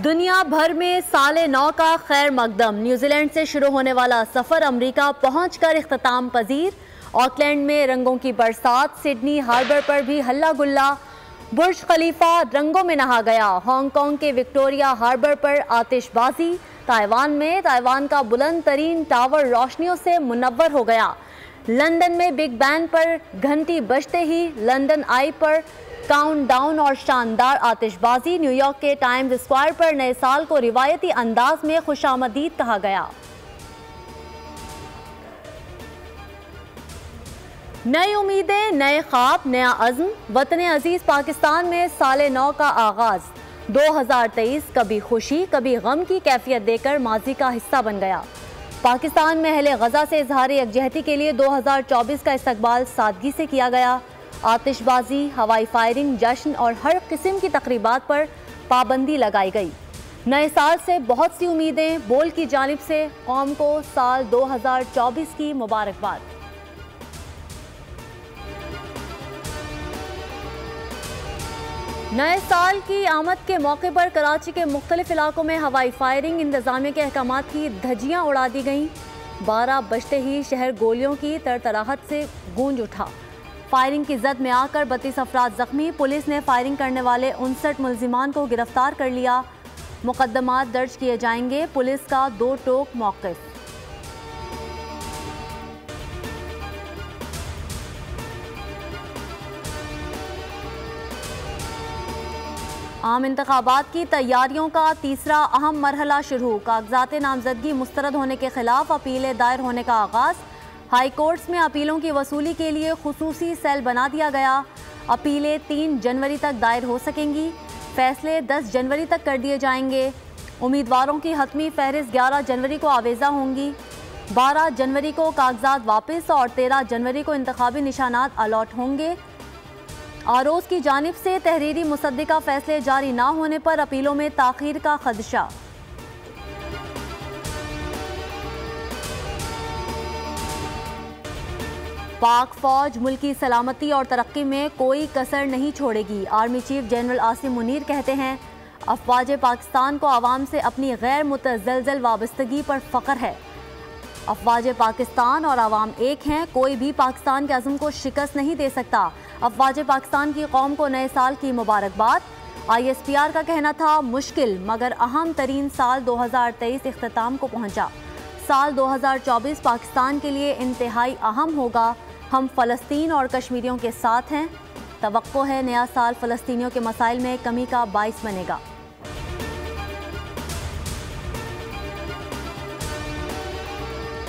दुनिया भर में साले 9 का खैर मकदम। न्यूजीलैंड से शुरू होने वाला सफर अमेरिका पहुंचकर इख्तिताम पजीर। ऑकलैंड में रंगों की बरसात, सिडनी हार्बर पर भी हल्ला गुल्ला, बुर्ज खलीफा रंगों में नहा गया। हांगकांग के विक्टोरिया हार्बर पर आतिशबाजी। ताइवान का बुलंद तरीन टावर रोशनियों से मुनव्वर हो गया। लंदन में बिग बैन पर घंटी बजते ही लंदन आई पर काउंटडाउन और शानदार आतिशबाजी। न्यूयॉर्क के टाइम्स स्क्वायर पर नए साल को रिवायती अंदाज में खुशामदीद कहा गया। नई उम्मीदें, नए ख्वाब, नया अज़्म। वतन अजीज पाकिस्तान में साले 9 का आगाज 2023 कभी खुशी कभी गम की कैफियत देकर माजी का हिस्सा बन गया। पाकिस्तान में अहले गजा से इजहार यकजहती के लिए 2024 का इस्तकबाल सादगी से किया गया। आतिशबाजी, हवाई फायरिंग, जश्न और हर किस्म की तकरीबात पर पाबंदी लगाई गई। नए साल से बहुत सी उम्मीदें। बोल की जानिब से कौम को साल 2024 की मुबारकबाद। नए साल की आमद के मौके पर कराची के मुख्तलिफ इलाकों में हवाई फायरिंग, इंतजामिया के अहकामात की धज्जियां उड़ा दी गईं। 12 बजते ही शहर गोलियों की तरतराहट से गूंज उठा। फायरिंग की जद में आकर 32 अफराद जख्मी। पुलिस ने फायरिंग करने वाले 59 मुल्जिमान को गिरफ्तार कर लिया। मुकदमात दर्ज किए जाएंगे। पुलिस का 2 टोक मौक़िफ़। आम इंतखाबात की तैयारियों का तीसरा अहम मरहला शुरू। कागजात नामजदगी मुस्तरद होने के खिलाफ अपीलें दायर होने का आगाज़। हाई कोर्ट्स में अपीलों की वसूली के लिए खुसूसी सेल बना दिया गया। अपीलें 3 जनवरी तक दायर हो सकेंगी। फैसले 10 जनवरी तक कर दिए जाएंगे। उम्मीदवारों की हतमी फहरिस्त 11 जनवरी को आवेज़ा होंगी। 12 जनवरी को कागजात वापस और 13 जनवरी को इंतखाबी निशानात अलॉट होंगे। आरोज की जानिब से तहरीरी मुसद्दिका फैसले जारी ना होने पर अपीलों में ताख़ीर का खदशा। पाक फौज मुल्की सलामती और तरक्की में कोई कसर नहीं छोड़ेगी। Army chief general Asim Munir कहते हैं, अफवाज पाकिस्तान को आवाम से अपनी गैर मुतज़लज़ल वाबस्तगी पर फ़ख्र है। अफवाज पाकिस्तान और आवाम एक हैं। कोई भी पाकिस्तान के अज़्म को शिकस्त नहीं दे सकता। अफवाज पाकिस्तान की कौम को नए साल की मुबारकबाद। ISPR का कहना था, मुश्किल मगर अहम तरीन साल 2023 इख्तिताम को पहुंचा। साल 2024 पाकिस्तान के लिए इंतहाई अहम होगा। हम फ़लस्तीन और कश्मीरियों के साथ हैं। तवक्को है नया साल फ़लस्तीनियों के मसाइल में कमी का बाइस बनेगा।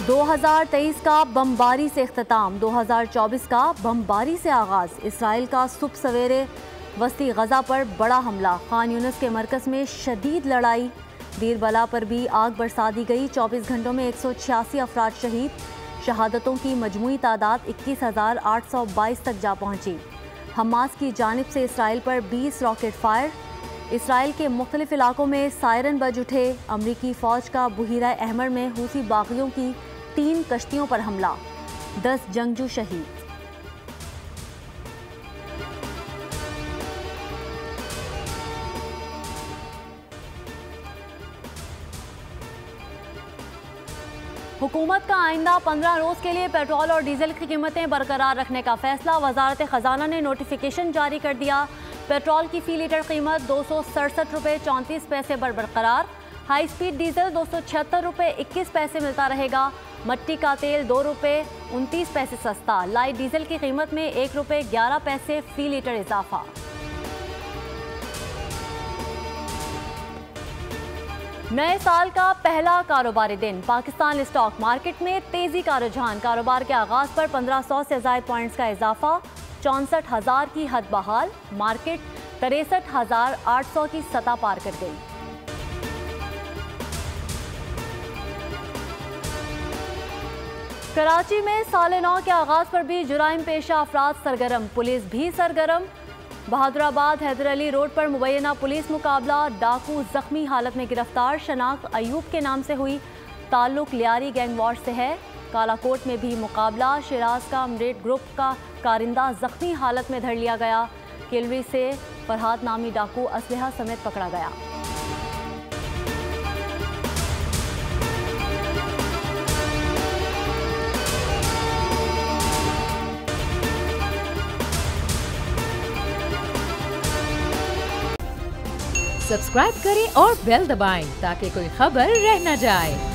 दो 2023 का बमबारी से इख्तिताम, 2024 का बमबारी से आगाज़। इसराइल का सुबह सवेरे वस्ती गजा पर बड़ा हमला। खान यूनिस के मरकज़ में शदीद लड़ाई। दीर बला पर भी आग बरसा दी गई। 24 घंटों में 186 अफराद शहीद। शहादतों की मजमूई तादाद 21,822 तक जा पहुँची। हमास की जानिब से इसराइल पर 20 रॉकेट फायर। इसराइल के मुख्तलिफ इलाकों में सायरन बज उठे। अमरीकी फ़ौज का बुहीरा अहमर में हूसी बागियों की 3 कश्तियों पर हमला। 10 जंगजू शहीद। हुकूमत का आइंदा 15 रोज़ के लिए पेट्रोल और डीजल की कीमतें बरकरार रखने का फैसला। वजारत ख़जाना ने नोटिफिकेशन जारी कर दिया। पेट्रोल की फ़ी लीटर कीमत 267 रुपये 34 पैसे पर बरकरार। हाई स्पीड डीजल 276 रुपये 21 पैसे मिलता रहेगा। मट्टी का तेल 2 रुपये 29 पैसे सस्ता। लाइट डीजल की कीमत में 1 रुपये 11 पैसे फ़ी लीटर इजाफा। नए साल का पहला कारोबारी दिन। पाकिस्तान स्टॉक मार्केट में तेजी का रुझान। कारोबार के आगाज पर 1500 से ज़ायद पॉइंट्स का इजाफा। 64,000 की हद बहाल। मार्केट 63,800 की सतह पार कर गई। कराची में साले 9 के आगाज पर भी जुराइम पेशा अफराद सरगर्म। पुलिस भी सरगर्म। बहादुराबाद हैदर अली रोड पर मुबैना पुलिस मुकाबला। डाकू जख्मी हालत में गिरफ्तार। शनाख्त अयूब के नाम से हुई। ताल्लुक लियारी गैंग वॉर से है। कालाकोट में भी मुकाबला। शिराज का अमरेट ग्रुप का कारिंदा जख्मी हालत में धर लिया गया। किलवी से फरहाद नामी डाकू असलहा समेत पकड़ा गया। सब्सक्राइब करें और बेल दबाएं ताकि कोई खबर रह न जाए।